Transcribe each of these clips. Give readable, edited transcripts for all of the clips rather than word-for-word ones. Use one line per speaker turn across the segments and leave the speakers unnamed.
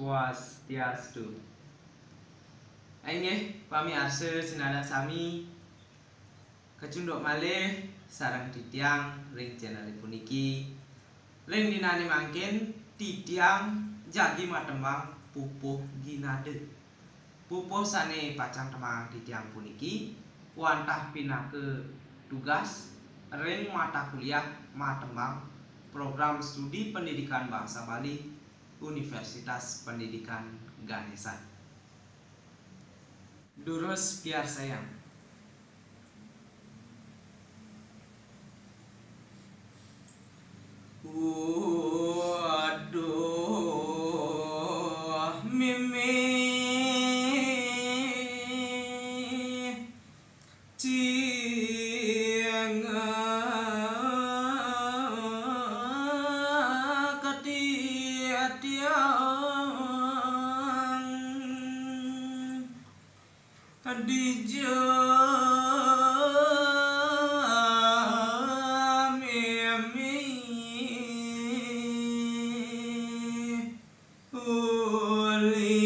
Swastiastu. Ainge pamiarsa sinada sami kecunduk malih sareng titiang ring channel puniki. Ring dinani mangkin titiang jagi matembang pupuh ginade. Pupuh sane pacang temang titiang puniki wantah pinake tugas ring mata kuliah matembang program studi pendidikan bangsa Bali Universitas Pendidikan Ganeshan. Durus biar sayang. Waduh, mimi cieng ketiatiang dijam mimi uli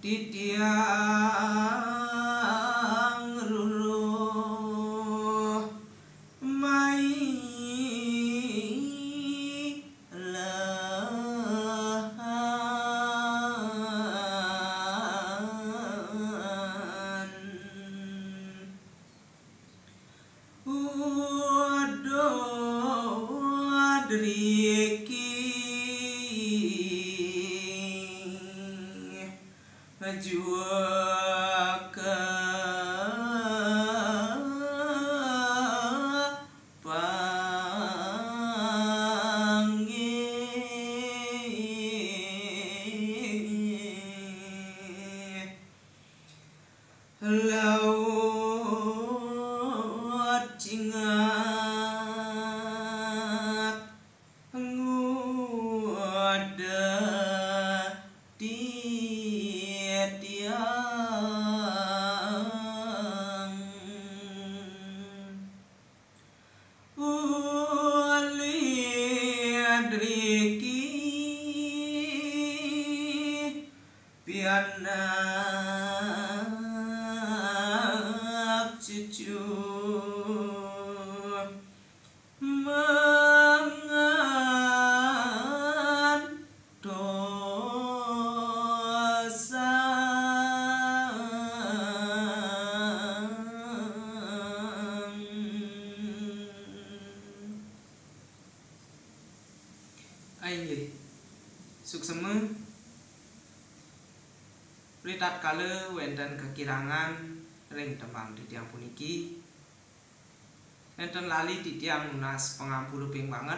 titiang ruruh mai lahan waduh driki jua ke panggih laut cingat nguada tiang uli driki pianak cucu mangan dosa ainggih suksema pritat kala wonten kekirangan ring tembang titiang puniki enten lali titiang nunas pangampuruping banget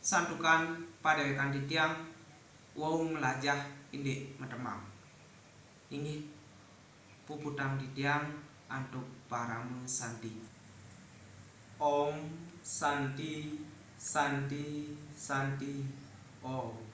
santukan padewekan titiang wau melajah indik matembang inggih puputang titiang antuk parame santi. Om Santi Santi Santi Om.